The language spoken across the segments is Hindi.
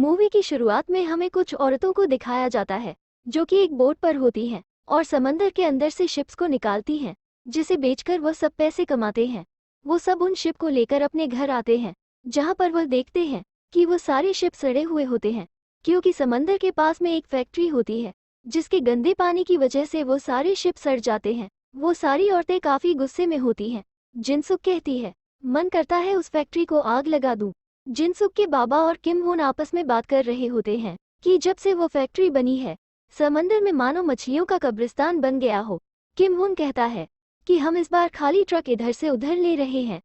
मूवी की शुरुआत में हमें कुछ औरतों को दिखाया जाता है जो कि एक बोट पर होती हैं और समंदर के अंदर से शिप्स को निकालती हैं, जिसे बेचकर वह सब पैसे कमाते हैं। वो सब उन शिप को लेकर अपने घर आते हैं, जहां पर वह देखते हैं कि वो सारे शिप सड़े हुए होते हैं, क्योंकि समंदर के पास में एक फैक्ट्री होती है जिसके गंदे पानी की वजह से वो सारे शिप सड़ जाते हैं। वो सारी औरतें काफी गुस्से में होती हैं। जिनसुक कहती है, मन करता है उस फैक्ट्री को आग लगा दूं। जिनसुक के बाबा और किम वोन आपस में बात कर रहे होते हैं कि जब से वो फैक्ट्री बनी है, समंदर में मानो मछलियों का कब्रिस्तान बन गया हो। किम वोन कहता है कि हम इस बार खाली ट्रक इधर से उधर ले रहे हैं,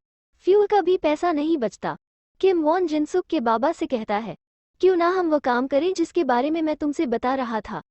फ्यूल का भी पैसा नहीं बचता। किम वोन जिनसुक के बाबा से कहता है, क्यों ना हम वो काम करें जिसके बारे में मैं तुमसे बता रहा था,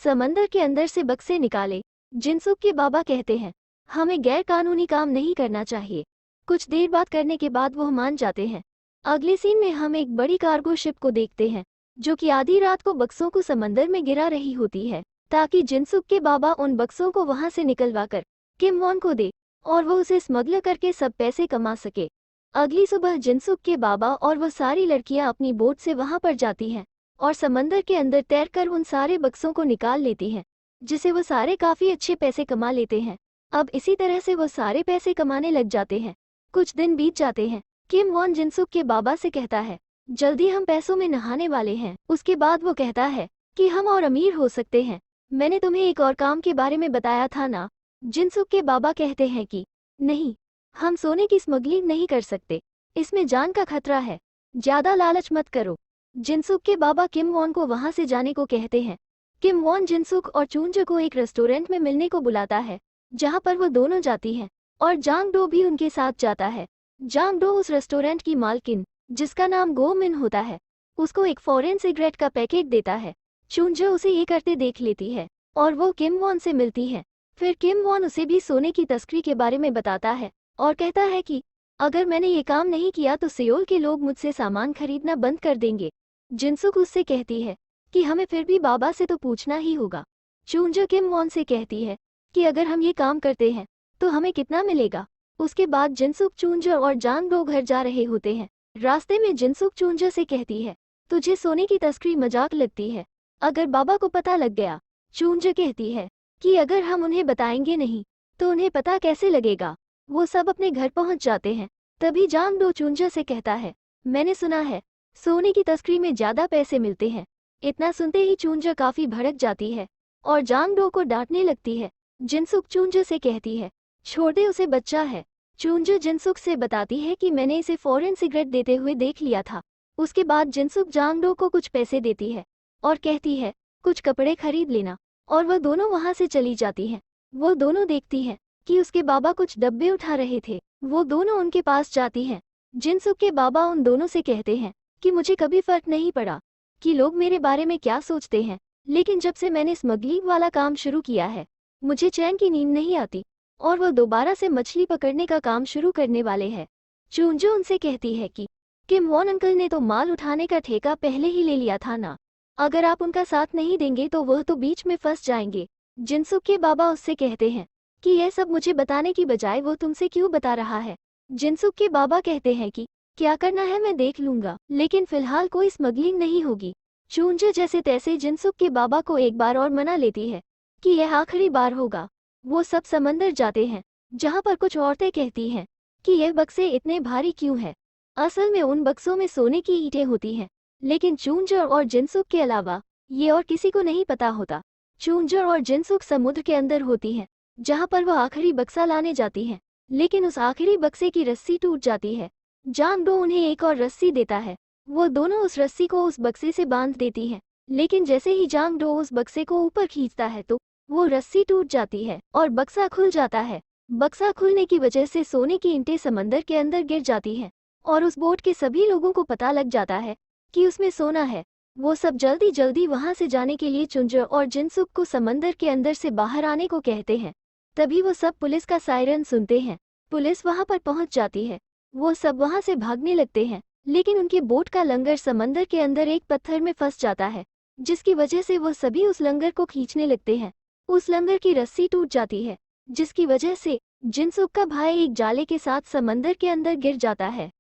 समंदर के अंदर से बक्से निकाले। जिनसुक के बाबा कहते हैं, हमें गैर कानूनी काम नहीं करना चाहिए। कुछ देर बात करने के बाद वो मान जाते हैं। अगले सीन में हम एक बड़ी कार्गो शिप को देखते हैं जो कि आधी रात को बक्सों को समंदर में गिरा रही होती है, ताकि जिनसुक के बाबा उन बक्सों को वहां से निकलवा कर किम वोन को दे और वो उसे स्मगल करके सब पैसे कमा सके। अगली सुबह जिनसुक के बाबा और वह सारी लड़कियां अपनी बोट से वहां पर जाती हैं और समंदर के अंदर तैरकर उन सारे बक्सों को निकाल लेती हैं, जिसे वो सारे काफी अच्छे पैसे कमा लेते हैं। अब इसी तरह से वो सारे पैसे कमाने लग जाते हैं। कुछ दिन बीत जाते हैं। किम वोन जिनसुक के बाबा से कहता है, जल्दी हम पैसों में नहाने वाले हैं। उसके बाद वो कहता है कि हम और अमीर हो सकते हैं। मैंने तुम्हें एक और काम के बारे में बताया था ना। जिनसुक के बाबा कहते हैं कि नहीं, हम सोने की स्मगलिंग नहीं कर सकते, इसमें जान का खतरा है, ज्यादा लालच मत करो। जिनसुक के बाबा किम वोन को वहां से जाने को कहते हैं। किम वोन जिनसुक और चूंज को एक रेस्टोरेंट में मिलने को बुलाता है, जहां पर वो दोनों जाती हैं और जांग डो भी उनके साथ जाता है। जांग डो उस रेस्टोरेंट की मालकिन, जिसका नाम गो मिन होता है, उसको एक फॉरेन सिगरेट का पैकेट देता है। चूंजो उसे ये करते देख लेती है और वो किम वोन से मिलती है। फिर किम वोन उसे भी सोने की तस्करी के बारे में बताता है और कहता है कि अगर मैंने ये काम नहीं किया तो सियोल के लोग मुझसे सामान खरीदना बंद कर देंगे। जिनसुक उससे कहती है कि हमें फिर भी बाबा से तो पूछना ही होगा। चूंजो किम वोन से कहती है कि अगर हम ये काम करते हैं तो हमें कितना मिलेगा। उसके बाद जिनसुक चूंजो और जांग डो घर जा रहे होते हैं। रास्ते में जिनसुक चूंजो से कहती है, तुझे सोने की तस्करी मजाक लगती है, अगर बाबा को पता लग गया। चूंजो कहती है कि अगर हम उन्हें बताएंगे नहीं तो उन्हें पता कैसे लगेगा। वो सब अपने घर पहुंच जाते हैं। तभी जांग डो चूंजो से कहता है, मैंने सुना है सोने की तस्करी में ज्यादा पैसे मिलते हैं। इतना सुनते ही चूंजो काफी भड़क जाती है और जांग डो को डांटने लगती है। जिनसुक चूंजो से कहती है, छोड़ दे, उसे बच्चा है। चूंजो जिनसुक से बताती है कि मैंने इसे फॉरेन सिगरेट देते हुए देख लिया था। उसके बाद जिनसुक जांग डो को कुछ पैसे देती है और कहती है, कुछ कपड़े खरीद लेना, और वह दोनों वहां से चली जाती हैं। वो दोनों देखती हैं कि उसके बाबा कुछ डब्बे उठा रहे थे। वो दोनों उनके पास जाती हैं। जिनसुक के बाबा उन दोनों से कहते हैं कि मुझे कभी फर्क नहीं पड़ा कि लोग मेरे बारे में क्या सोचते हैं, लेकिन जब से मैंने स्मगलिंग वाला काम शुरू किया है, मुझे चैन की नींद नहीं आती और वह दोबारा से मछली पकड़ने का काम शुरू करने वाले हैं। चूंजो उनसे कहती है कि किम वोन अंकल ने तो माल उठाने का ठेका पहले ही ले लिया था ना, अगर आप उनका साथ नहीं देंगे तो वह तो बीच में फंस जाएंगे। जिनसुक के बाबा उससे कहते हैं कि यह सब मुझे बताने की बजाय वो तुमसे क्यों बता रहा है। जिनसुक के बाबा कहते हैं कि क्या करना है मैं देख लूंगा, लेकिन फिलहाल कोई स्मगलिंग नहीं होगी। चूंजो जैसे तैसे जिनसुक के बाबा को एक बार और मना लेती है कि यह आखिरी बार होगा। वो सब समंदर जाते हैं, जहां पर कुछ औरतें कहती हैं कि यह बक्से इतने भारी क्यों है। असल में उन बक्सों में सोने की ईंटें होती हैं, लेकिन चूंजो और जिनसुक के अलावा ये और किसी को नहीं पता होता। चूंजो और जिनसुक समुद्र के अंदर होती हैं, जहां पर वह आखिरी बक्सा लाने जाती हैं, लेकिन उस आखिरी बक्से की रस्सी टूट जाती है। जांग डो उन्हें एक और रस्सी देता है। वो दोनों उस रस्सी को उस बक्से से बांध देती हैं, लेकिन जैसे ही जांग डो उस बक्से को ऊपर खींचता है तो वो रस्सी टूट जाती है और बक्सा खुल जाता है। बक्सा खुलने की वजह से सोने की ईंटें समंदर के अंदर गिर जाती हैं और उस बोट के सभी लोगों को पता लग जाता है कि उसमें सोना है। वो सब जल्दी जल्दी वहां से जाने के लिए चूंजो और जिनसुक को समंदर के अंदर से बाहर आने को कहते हैं। तभी वो सब पुलिस का सायरन सुनते हैं। पुलिस वहां पर पहुंच जाती है। वो सब वहां से भागने लगते हैं, लेकिन उनकी बोट का लंगर समंदर के अंदर एक पत्थर में फंस जाता है, जिसकी वजह से वो सभी उस लंगर को खींचने लगते हैं। उस लंगर की रस्सी टूट जाती है, जिसकी वजह से जिनसुक का भाई एक जाले के साथ समंदर के अंदर गिर जाता है।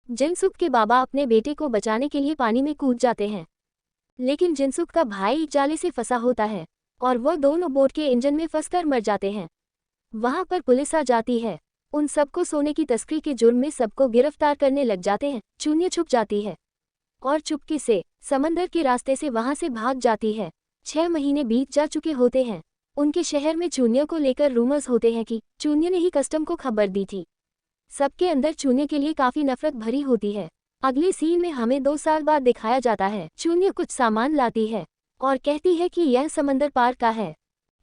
जिनसुक के बाबा अपने बेटे को बचाने के लिए पानी में कूद जाते हैं, लेकिन जिनसुक का भाई एक जाले से फंसा होता है और वह दोनों बोट के इंजन में फंसकर मर जाते हैं। वहां पर पुलिस आ जाती है। उन सबको सोने की तस्करी के जुर्म में सबको गिरफ्तार करने लग जाते हैं। चून्य छुप जाती है और चुपके से समंदर के रास्ते से वहां से भाग जाती है। 6 महीने बीत जा चुके होते हैं। उनके शहर में चून्य को लेकर रूमर्स होते हैं कि चून्य ने ही कस्टम को खबर दी थी। सबके अंदर चून्य के लिए काफी नफरत भरी होती है। अगले सीन में हमें 2 साल बाद दिखाया जाता है। चून्य कुछ सामान लाती है और कहती है कि यह समंदर पार का है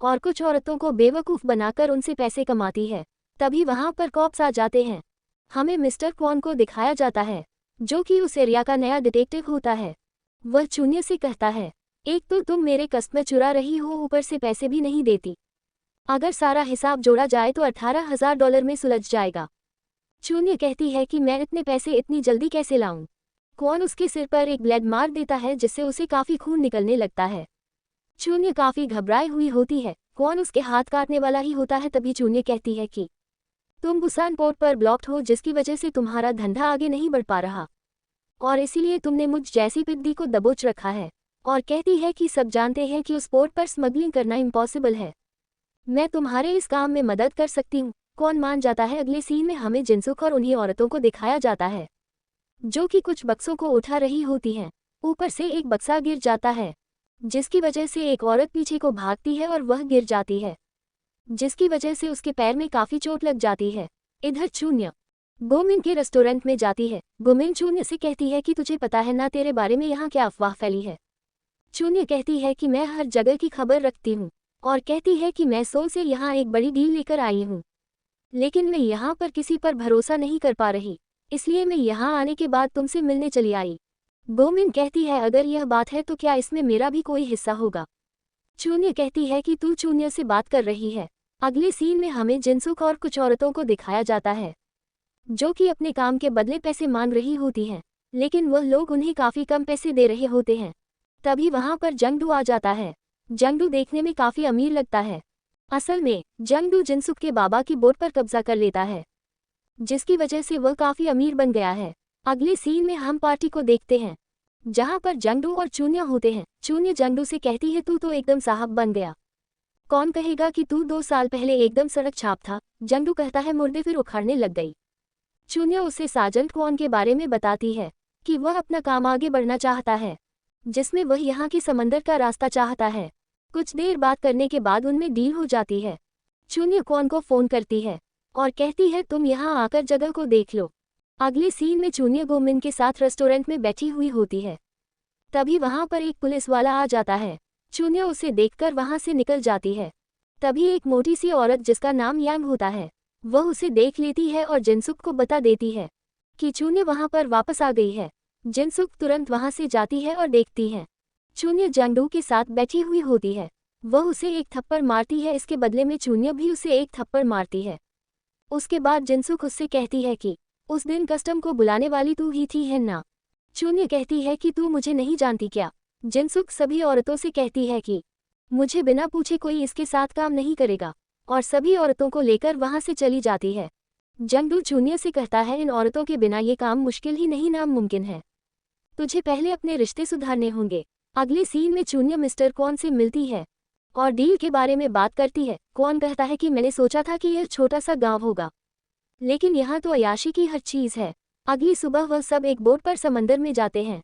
और कुछ औरतों को बेवकूफ बनाकर उनसे पैसे कमाती है। तभी वहां पर कॉप्स आ जाते हैं। हमें मिस्टर क्वॉन को दिखाया जाता है जो कि उस एरिया का नया डिटेक्टिव होता है। वह चून्य से कहता है, एक तो तुम मेरे कस्टमर चुरा रही हो, ऊपर से पैसे भी नहीं देती। अगर सारा हिसाब जोड़ा जाए तो $18,000 में सुलझ जाएगा। चून्य कहती है कि मैं इतने पैसे इतनी जल्दी कैसे लाऊं। क्वॉन उसके सिर पर एक ब्लेड मार देता है जिससे उसे काफी खून निकलने लगता है। चून्य काफी घबराई हुई होती है। क्वॉन उसके हाथ काटने वाला ही होता है। तभी चून्य कहती है कि तुम बुसान पोर्ट पर ब्लॉक्ड हो, जिसकी वजह से तुम्हारा धंधा आगे नहीं बढ़ पा रहा और इसीलिए तुमने मुझ जैसी पिद्दी को दबोच रखा है। और कहती है कि सब जानते हैं कि उस पोर्ट पर स्मगलिंग करना इम्पॉसिबल है। मैं तुम्हारे इस काम में मदद कर सकती हूँ। कौन मान जाता है। अगले सीन में हमें जिनसुक और उन्हीं औरतों को दिखाया जाता है जो कि कुछ बक्सों को उठा रही होती हैं। ऊपर से एक बक्सा गिर जाता है जिसकी वजह से एक औरत पीछे को भागती है और वह गिर जाती है जिसकी वजह से उसके पैर में काफी चोट लग जाती है। इधर चून्य गोमिन के रेस्टोरेंट में जाती है। गोमिन चून्य से कहती है कि तुझे पता है ना तेरे बारे में यहाँ क्या अफवाह फैली है। चून्य कहती है कि मैं हर जगह की खबर रखती हूँ और कहती है कि मैं सोल से यहाँ एक बड़ी डील लेकर आई हूँ, लेकिन मैं यहाँ पर किसी पर भरोसा नहीं कर पा रही, इसलिए मैं यहाँ आने के बाद तुमसे मिलने चली आई। गोमिन कहती है, अगर यह बात है तो क्या इसमें मेरा भी कोई हिस्सा होगा। चून्य कहती है कि तू चून्य से बात कर रही है। अगले सीन में हमें जिनसुक और कुछ औरतों को दिखाया जाता है जो कि अपने काम के बदले पैसे मांग रही होती हैं, लेकिन वह लोग उन्हें काफी कम पैसे दे रहे होते हैं। तभी वहां पर जंगडू आ जाता है। जंगडू देखने में काफी अमीर लगता है। असल में जंगडू जिनसुक के बाबा की बोट पर कब्जा कर लेता है जिसकी वजह से वह काफी अमीर बन गया है। अगले सीन में हम पार्टी को देखते हैं जहां पर जंगडू और चून्या होते हैं। चून्या जंगडू से कहती है, तू तो एकदम साहब बन गया। कौन कहेगा कि तू 2 साल पहले एकदम सड़क छाप था। जंगडू कहता है, मुर्दे फिर उखाड़ने लग गई। चून्या उसे साजन क्वॉन के बारे में बताती है कि वह अपना काम आगे बढ़ना चाहता है जिसमें वह यहाँ की समंदर का रास्ता चाहता है। कुछ देर बात करने के बाद उनमें डील हो जाती है। चून्या क्वॉन को फोन करती है और कहती है, तुम यहाँ आकर जगह को देख लो। अगले सीन में चून्या गोमिन के साथ रेस्टोरेंट में बैठी हुई होती है। तभी वहां पर एक पुलिस वाला आ जाता है। चून्या उसे देखकर वहां से निकल जाती है। तभी एक मोटी सी औरत जिसका नाम यांग होता है वह उसे देख लेती है और जिनसुक को बता देती है कि चून्या वहां पर वापस आ गई है। जिनसुक तुरंत वहां से जाती है और देखती है चून्या जंगडू के साथ बैठी हुई होती है। वह उसे एक थप्पड़ मारती है। इसके बदले में चून्या भी उसे एक थप्पड़ मारती है। उसके बाद जिनसुक उससे कहती है कि उस दिन कस्टम को बुलाने वाली तू ही थी, है ना। चून्या कहती है कि तू मुझे नहीं जानती क्या। जिनसुक सभी औरतों से कहती है कि मुझे बिना पूछे कोई इसके साथ काम नहीं करेगा और सभी औरतों को लेकर वहां से चली जाती है। जंगडू चून्या से कहता है, इन औरतों के बिना ये काम मुश्किल ही नहीं नामुमकिन है। तुझे पहले अपने रिश्ते सुधारने होंगे। अगले सीन में चून्या मिस्टर क्वॉन से मिलती है और डील के बारे में बात करती है। क्वॉन कहता है कि मैंने सोचा था कि यह छोटा सा गांव होगा, लेकिन यहाँ तो अयाशी की हर चीज है। अगली सुबह वह सब एक बोट पर समंदर में जाते हैं।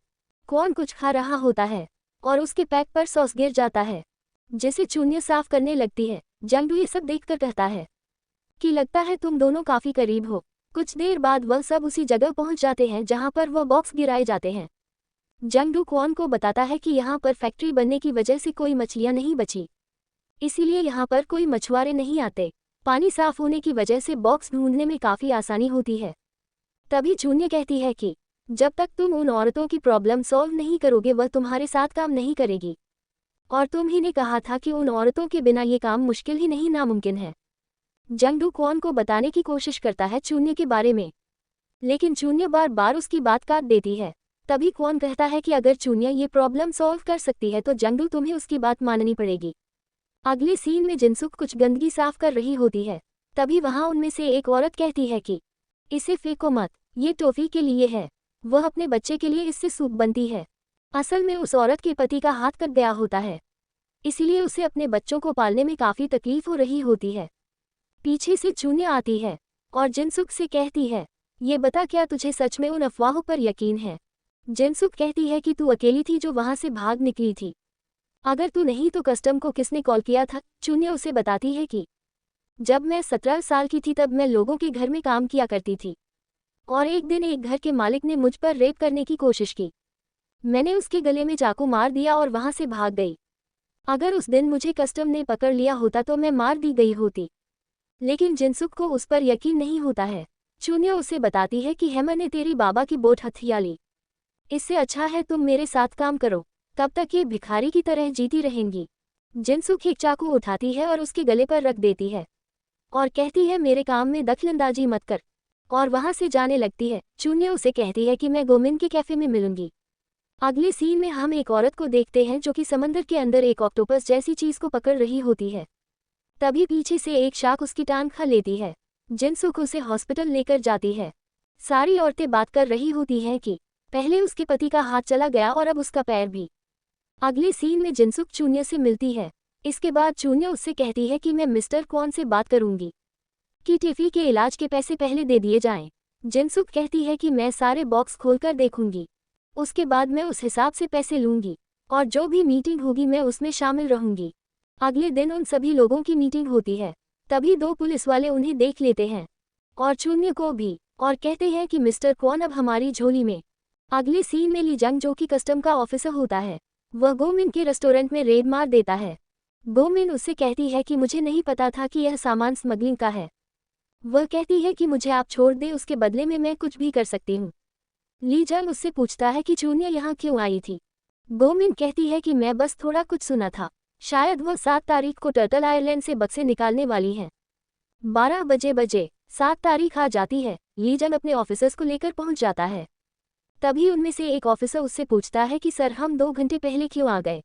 क्वॉन कुछ खा रहा होता है और उसके पैक पर सॉस गिर जाता है जिसे चून्या साफ करने लगती है। जंगडू ये सब देखकर कहता है कि लगता है तुम दोनों काफी करीब हो। कुछ देर बाद वह सब उसी जगह पहुंच जाते हैं जहां पर वह बॉक्स गिराए जाते हैं। जंगडू क्वॉन को बताता है कि यहाँ पर फैक्ट्री बनने की वजह से कोई मछलियाँ नहीं बची, इसीलिए यहाँ पर कोई मछुआरे नहीं आते। पानी साफ होने की वजह से बॉक्स ढूंढने में काफी आसानी होती है। तभी चून्या कहती है कि जब तक तुम उन औरतों की प्रॉब्लम सॉल्व नहीं करोगे वह तुम्हारे साथ काम नहीं करेगी, और तुम ही ने कहा था कि उन औरतों के बिना ये काम मुश्किल ही नहीं नामुमकिन है। जंगडू क्वॉन को बताने की कोशिश करता है चून्या के बारे में, लेकिन चून्या बार बार उसकी बात काट देती है। तभी क्वॉन कहता है कि अगर चून्या ये प्रॉब्लम सॉल्व कर सकती है तो जंगडू तुम्हें उसकी बात माननी पड़ेगी। अगले सीन में जिनसुक कुछ गंदगी साफ कर रही होती है। तभी वहां उनमें से एक औरत कहती है कि इसे फेंको मत, ये टॉफी के लिए है। वह अपने बच्चे के लिए इससे सूप बनती है। असल में उस औरत के पति का हाथ कट गया होता है, इसीलिए उसे अपने बच्चों को पालने में काफ़ी तकलीफ हो रही होती है। पीछे से चून्य आती है और जिनसुक से कहती है, ये बता क्या तुझे सच में उन अफवाहों पर यकीन है? जिनसुक कहती है कि तू अकेली थी जो वहां से भाग निकली थी। अगर तू नहीं तो कस्टम को किसने कॉल किया था? चून्य उसे बताती है कि जब मैं 17 साल की थी तब मैं लोगों के घर में काम किया करती थी और एक दिन एक घर के मालिक ने मुझ पर रेप करने की कोशिश की। मैंने उसके गले में चाकू मार दिया और वहां से भाग गई। अगर उस दिन मुझे कस्टम ने पकड़ लिया होता तो मैं मार दी गई होती। लेकिन जिनसुक को उस पर यकीन नहीं होता है। चून्य उसे बताती है कि हेमा ने तेरी बाबा की बोट हथिया ली। इससे अच्छा है तुम मेरे साथ काम करो, कब तक ये भिखारी की तरह जीती रहेंगी। जिनसुक एक चाकू उठाती है और उसके गले पर रख देती है और कहती है मेरे काम में दखलंदाजी मत कर, और वहां से जाने लगती है। चून्य उसे कहती है कि मैं गोमिन के कैफे में मिलूंगी। अगले सीन में हम एक औरत को देखते हैं जो कि समंदर के अंदर एक ऑक्टोपस जैसी चीज को पकड़ रही होती है। तभी पीछे से एक शार्क उसकी टांग खा लेती है। जिनसुक उसे हॉस्पिटल लेकर जाती है। सारी औरतें बात कर रही होती हैं कि पहले उसके पति का हाथ चला गया और अब उसका पैर भी। अगले सीन में जिनसुक चून्य से मिलती है। इसके बाद चून्य उससे कहती है कि मैं मिस्टर क्वॉन से बात करूंगी कि टिफी के इलाज के पैसे पहले दे दिए जाएं। जिनसुक कहती है कि मैं सारे बॉक्स खोलकर देखूंगी, उसके बाद मैं उस हिसाब से पैसे लूंगी और जो भी मीटिंग होगी मैं उसमें शामिल रहूंगी। अगले दिन उन सभी लोगों की मीटिंग होती है। तभी 2 पुलिस वाले उन्हें देख लेते हैं और चून्य को भी, और कहते हैं कि मिस्टर क्वॉन अब हमारी झोली में। अगले सीन में ली जंग जो कि कस्टम का ऑफिसर होता है, वह गोमिन के रेस्टोरेंट में रेड मार देता है। गोमिन उससे कहती है कि मुझे नहीं पता था कि यह सामान स्मगलिंग का है। वह कहती है कि मुझे आप छोड़ दे, उसके बदले में मैं कुछ भी कर सकती हूँ। ली जंग उससे पूछता है कि चून्य यहाँ क्यों आई थी। गोमिन कहती है कि मैं बस थोड़ा कुछ सुना था, शायद वह 7 तारीख को टर्टल आइलैंड से बक्से निकालने वाली हैं। 12 बजे 7 तारीख आ जाती है। ली जंग अपने ऑफिसर्स को लेकर पहुंच जाता है। तभी उनमें से एक ऑफिसर उससे पूछता है कि सर हम 2 घंटे पहले क्यों आ गए।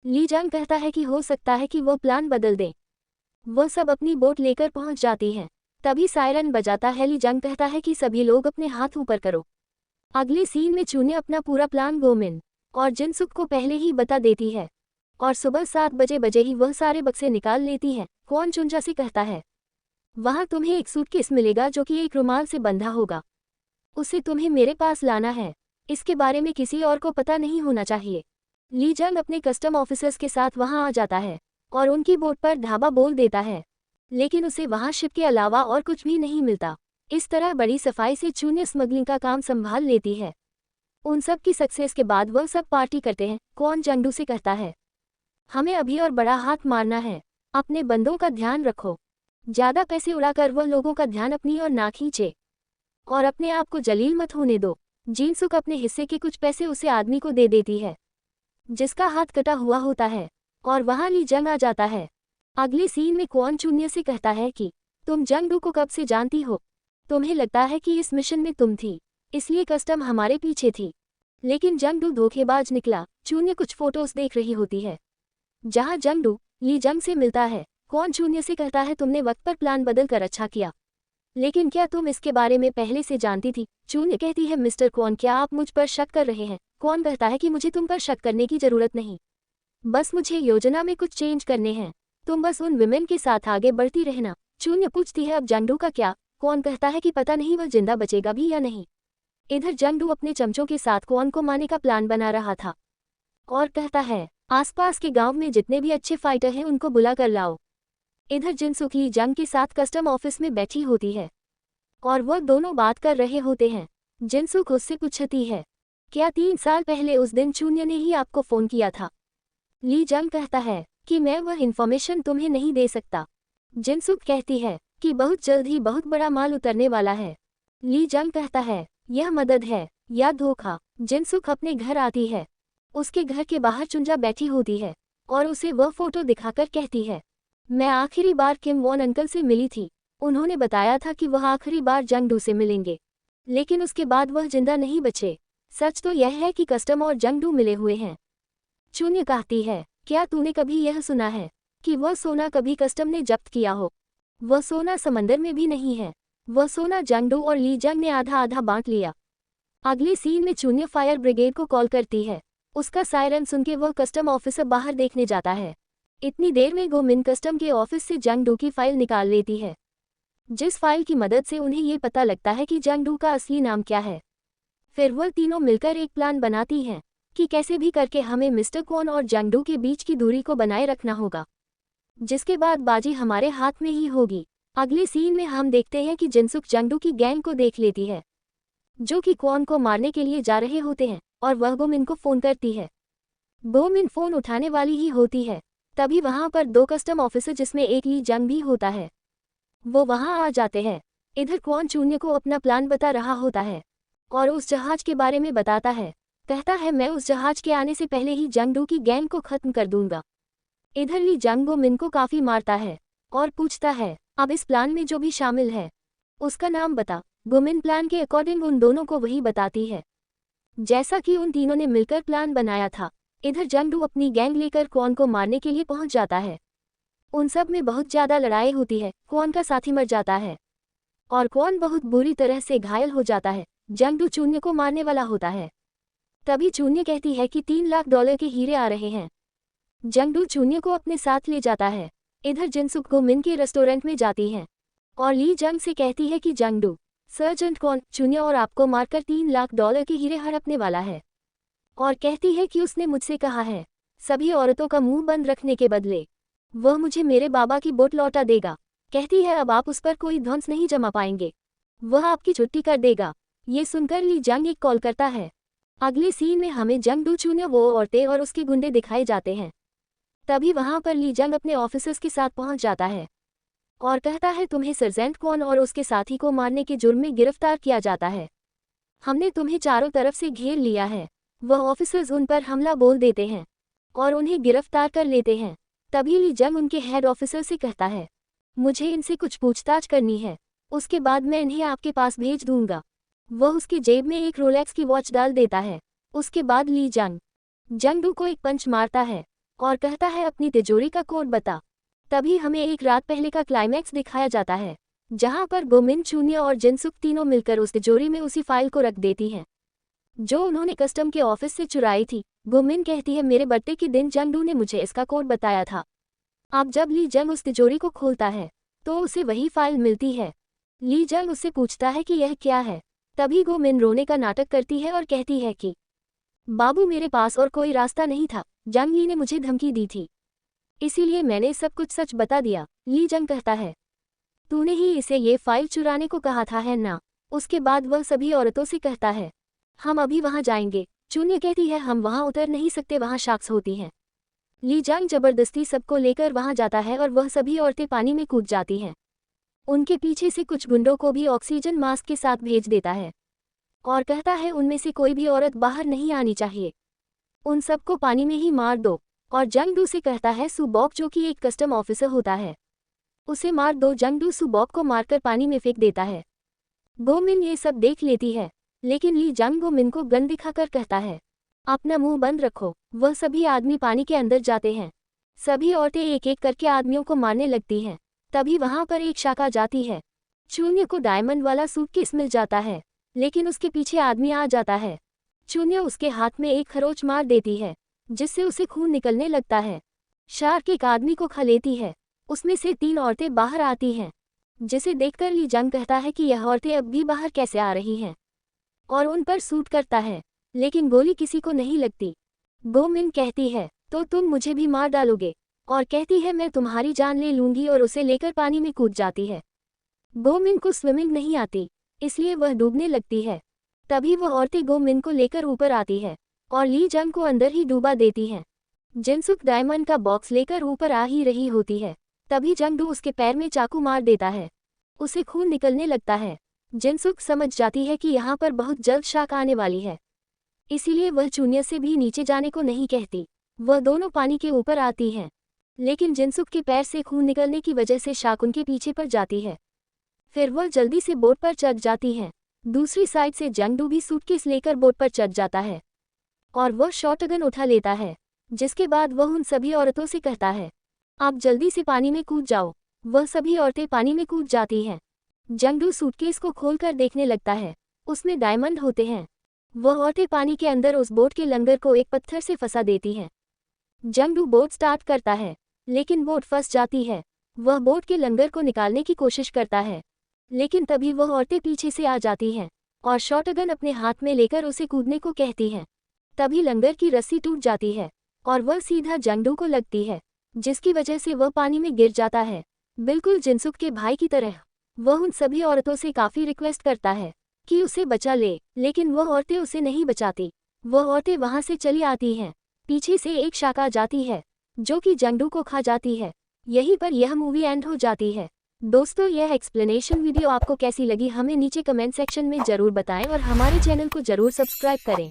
ली जंग कहता है कि हो सकता है कि वो प्लान बदल दें। वह सब अपनी बोट लेकर पहुंच जाती हैं। तभी सायरन बजाता है। ली जंग कहता है कि सभी लोग अपने हाथ ऊपर करो। अगले सीन में चून्य अपना पूरा प्लान गोमिन और जिनसुक को पहले ही बता देती है और सुबह 7 बजे ही वह सारे बक्से निकाल लेती है। क्वॉन चुंजा से कहता है वहां तुम्हें एक सूटकेस मिलेगा जो कि एक रुमाल से बंधा होगा, उसे तुम्हें मेरे पास लाना है। इसके बारे में किसी और को पता नहीं होना चाहिए। ली जंग अपने कस्टम ऑफिसर्स के साथ वहां आ जाता है और उनकी बोट पर ढाबा बोल देता है, लेकिन उसे वहां शिप के अलावा और कुछ भी नहीं मिलता। इस तरह बड़ी सफाई से चून्य स्मगलिंग का काम संभाल लेती है। उन सब की सक्सेस के बाद वह सब पार्टी करते हैं। क्वॉन जंगडू से कहता है हमें अभी और बड़ा हाथ मारना है, अपने बंदों का ध्यान रखो, ज्यादा पैसे उड़ाकर वह लोगों का ध्यान अपनी ओर ना खींचे और अपने आप को जलील मत होने दो। जिनसुक अपने हिस्से के कुछ पैसे उसे आदमी को दे देती है जिसका हाथ कटा हुआ होता है और वहां ली जंग आ जाता है। अगले सीन में क्वॉन चून्य से कहता है कि तुम जंगडू को कब से जानती हो? तुम्हें लगता है कि इस मिशन में तुम थी, इसलिए कस्टम हमारे पीछे थी, लेकिन जंगडू धोखेबाज निकला। चून्य कुछ फोटोज देख रही होती है जहां जंगडू ली जंग से मिलता है। क्वॉन चून्य से कहता है तुमने वक्त पर प्लान बदल कर अच्छा किया, लेकिन क्या तुम इसके बारे में पहले से जानती थी? चून्य कहती है मिस्टर क्वॉन क्या आप मुझ पर शक कर रहे हैं? क्वॉन कहता है कि मुझे तुम पर शक करने की जरूरत नहीं, बस मुझे योजना में कुछ चेंज करने हैं, तुम बस उन विमेन के साथ आगे बढ़ती रहना। चून्य पूछती है अब जंगडू का क्या? क्वॉन कहता है कि पता नहीं वह जिंदा बचेगा भी या नहीं। इधर जंगडू अपने चमचों के साथ क्वॉन को मारने का प्लान बना रहा था और कहता है आसपास के गांव में जितने भी अच्छे फाइटर हैं उनको बुला कर लाओ। इधर जिनसुक ली जंग के साथ कस्टम ऑफिस में बैठी होती है और वह दोनों बात कर रहे होते हैं। जिनसुक उससे पूछती है क्या 3 साल पहले उस दिन चून्य ने ही आपको फोन किया था? ली जंग कहता है कि मैं वह इन्फॉर्मेशन तुम्हें नहीं दे सकता। जिनसुक कहती है कि बहुत जल्द ही बहुत बड़ा माल उतरने वाला है। ली जंग कहता है यह मदद है या धोखा? जिनसुक अपने घर आती है। उसके घर के बाहर चुंजा बैठी होती है और उसे वह फोटो दिखाकर कहती है मैं आखिरी बार किम वॉन अंकल से मिली थी, उन्होंने बताया था कि वह आखिरी बार जंगडू से मिलेंगे, लेकिन उसके बाद वह जिंदा नहीं बचे। सच तो यह है कि कस्टम और जंगडू मिले हुए हैं। चून्य कहती है क्या तूने कभी यह सुना है कि वह सोना कभी कस्टम ने जब्त किया हो? वह सोना समंदर में भी नहीं है, वह सोना जंगडू और ली जंग ने आधा आधा बांट लिया। अगले सीन में चून्य फायर ब्रिगेड को कॉल करती है उसका सायरन सुन के वह कस्टम ऑफिसर बाहर देखने जाता है। इतनी देर में गोमिन कस्टम के ऑफिस से जंगडू की फाइल निकाल लेती है, जिस फाइल की मदद से उन्हें ये पता लगता है कि जंगडू का असली नाम क्या है। फिर वह तीनों मिलकर एक प्लान बनाती हैं कि कैसे भी करके हमें मिस्टर क्वॉन और जंगडू के बीच की दूरी को बनाए रखना होगा, जिसके बाद बाजी हमारे हाथ में ही होगी। अगले सीन में हम देखते हैं कि जिनसुक जंगडू की गैंग को देख लेती है, जो कि क्वॉन को मारने के लिए जा रहे होते हैं, और वह गोमिन को फोन करती है। गोमिन फोन उठाने वाली ही होती है, तभी वहां पर 2 कस्टम ऑफिसर जिसमें एक ली जंग भी होता है, वो वहां आ जाते हैं। इधर क्वॉन चून्य को अपना प्लान बता रहा होता है और उस जहाज के बारे में बताता है। कहता है मैं उस जहाज के आने से पहले ही जंगडू की गैंग को खत्म कर दूंगा। इधर ली जंग गोमिन को काफी मारता है और पूछता है अब इस प्लान में जो भी शामिल है उसका नाम बता। गोमिन प्लान के अकॉर्डिंग उन दोनों को वही बताती है जैसा कि उन तीनों ने मिलकर प्लान बनाया था। इधर जंगडू अपनी गैंग लेकर क्वॉन को मारने के लिए पहुंच जाता है। उन सब में बहुत ज्यादा लड़ाई होती है, क्वॉन का साथी मर जाता है और क्वॉन बहुत बुरी तरह से घायल हो जाता है। जंगडू चून्य को मारने वाला होता है, तभी चून्य कहती है कि $3 लाख के हीरे आ रहे हैं। जंगडू चून्य को अपने साथ ले जाता है। इधर जिनसुक गोमिन के रेस्टोरेंट में जाती है और ली जंग से कहती है कि जंगडू सर्जेंट क्वॉन चून्य और आपको मारकर $3 लाख के हीरे हड़पने वाला है, और कहती है कि उसने मुझसे कहा है सभी औरतों का मुंह बंद रखने के बदले वह मुझे मेरे बाबा की बोट लौटा देगा। कहती है अब आप उस पर कोई ध्वंस नहीं जमा पाएंगे, वह आपकी छुट्टी कर देगा। ये सुनकर ली जंग एक कॉल करता है। अगले सीन में हमें जंगडू चून्य वो औरतें और उसके गुंडे दिखाए जाते हैं। तभी वहां पर ली जंग अपने ऑफिसर्स के साथ पहुंच जाता है और कहता है तुम्हें सर्जेंट क्वॉन और उसके साथी को मारने के जुर्म में गिरफ्तार किया जाता है। हमने तुम्हें चारों तरफ से घेर लिया है। वह ऑफिसर्स उन पर हमला बोल देते हैं और उन्हें गिरफ्तार कर लेते हैं। तभी ली जंग उनके हेड ऑफिसर से कहता है मुझे इनसे कुछ पूछताछ करनी है, उसके बाद मैं इन्हें आपके पास भेज दूंगा। वह उसकी जेब में एक रोलेक्स की वॉच डाल देता है। उसके बाद ली जंग जंगडू को एक पंच मारता है और कहता है अपनी तिजोरी का कोड बता। तभी हमें एक रात पहले का क्लाइमैक्स दिखाया जाता है, जहां पर गोमिन चून्य और जिनसुक तीनों मिलकर उस तिजोरी में उसी फाइल को रख देती हैं जो उन्होंने कस्टम के ऑफिस से चुराई थी। गोमिन कहती है मेरे बर्थडे के दिन जंगडू ने मुझे इसका कोड बताया था। अब जब ली जंग उस तिजोरी को खोलता है तो उसे वही फाइल मिलती है। ली जंग उससे पूछता है कि यह क्या है। तभी गोमिन रोने का नाटक करती है और कहती है कि बाबू मेरे पास और कोई रास्ता नहीं था, जंग ली ने मुझे धमकी दी थी, इसीलिए मैंने सब कुछ सच बता दिया। ली जंग कहता है तूने ही इसे ये फाइल चुराने को कहा था है ना। उसके बाद वह सभी औरतों से कहता है हम अभी वहां जाएंगे। चून्य कहती है हम वहां उतर नहीं सकते, वहां शार्क्स होती हैं। ली जंग जबरदस्ती सबको लेकर वहां जाता है और वह सभी औरतें पानी में कूद जाती हैं। उनके पीछे से कुछ गुंडों को भी ऑक्सीजन मास्क के साथ भेज देता है और कहता है उनमें से कोई भी औरत बाहर नहीं आनी चाहिए, उन सबको पानी में ही मार दो। और जंगडू से कहता है सुबॉक जो कि एक कस्टम ऑफिसर होता है उसे मार दो। जंगडू सुबॉक को मारकर पानी में फेंक देता है। गोमिन ये सब देख लेती है, लेकिन ली जंग गोमिन को गन दिखाकर कहता है अपना मुंह बंद रखो। वह सभी आदमी पानी के अंदर जाते हैं। सभी औरतें एक एक करके आदमियों को मारने लगती हैं। तभी वहां पर एक शाखा जाती है। चून्य को डायमंड वाला सूटकेस मिल जाता है, लेकिन उसके पीछे आदमी आ जाता है। चून्य उसके हाथ में एक खरोच मार देती है, जिससे उसे खून निकलने लगता है। शार्क एक आदमी को खा लेती है। उसमें से 3 औरतें बाहर आती हैं, जिसे देखकर ली जंग कहता है कि यह औरतें अब भी बाहर कैसे आ रही हैं, और उन पर सूट करता है, लेकिन गोली किसी को नहीं लगती। गोमिन कहती है तो तुम मुझे भी मार डालोगे, और कहती है मैं तुम्हारी जान ले लूंगी, और उसे लेकर पानी में कूद जाती है। गोमिन को स्विमिंग नहीं आती, इसलिए वह डूबने लगती है। तभी वह औरतें गोमिन को लेकर ऊपर आती है और ली जंग को अंदर ही डूबा देती हैं। जिनसुक डायमंड का बॉक्स लेकर ऊपर आ ही रही होती है, तभी जंगडू उसके पैर में चाकू मार देता है। उसे खून निकलने लगता है। जिनसुक समझ जाती है कि यहाँ पर बहुत जल्द शार्क आने वाली है, इसीलिए वह चून्य से भी नीचे जाने को नहीं कहती। वह दोनों पानी के ऊपर आती हैं, लेकिन जिनसुक के पैर से खून निकलने की वजह से शार्क उनके पीछे पड़ जाती है। फिर वह जल्दी से बोट पर चढ़ जाती हैं। दूसरी साइड से जंगडू भी सूटकेस लेकर बोट पर चढ़ जाता है और वह शॉटगन उठा लेता है, जिसके बाद वह उन सभी औरतों से कहता है आप जल्दी से पानी में कूद जाओ। वह सभी औरतें पानी में कूद जाती हैं। जंगडू सूटकेस को खोलकर देखने लगता है, उसमें डायमंड होते हैं। वह औरतें पानी के अंदर उस बोट के लंगर को एक पत्थर से फंसा देती हैं। जंगडू बोट स्टार्ट करता है, लेकिन बोट फंस जाती है। वह बोट के लंगर को निकालने की कोशिश करता है, लेकिन तभी वह औरतें पीछे से आ जाती हैं और शॉटगन अपने हाथ में लेकर उसे कूदने को कहती हैं। तभी लंगर की रस्सी टूट जाती है और वह सीधा जंगडू को लगती है, जिसकी वजह से वह पानी में गिर जाता है, बिल्कुल जिनसुक के भाई की तरह। वह उन सभी औरतों से काफ़ी रिक्वेस्ट करता है कि उसे बचा ले, लेकिन वह औरतें उसे नहीं बचाती। वह औरतें वहाँ से चली आती हैं। पीछे से एक शार्क आ जाती है जो कि जंगडू को खा जाती है। यहीं पर यह मूवी एंड हो जाती है। दोस्तों, यह एक्सप्लेनेशन वीडियो आपको कैसी लगी हमें नीचे कमेंट सेक्शन में ज़रूर बताएं और हमारे चैनल को ज़रूर सब्सक्राइब करें।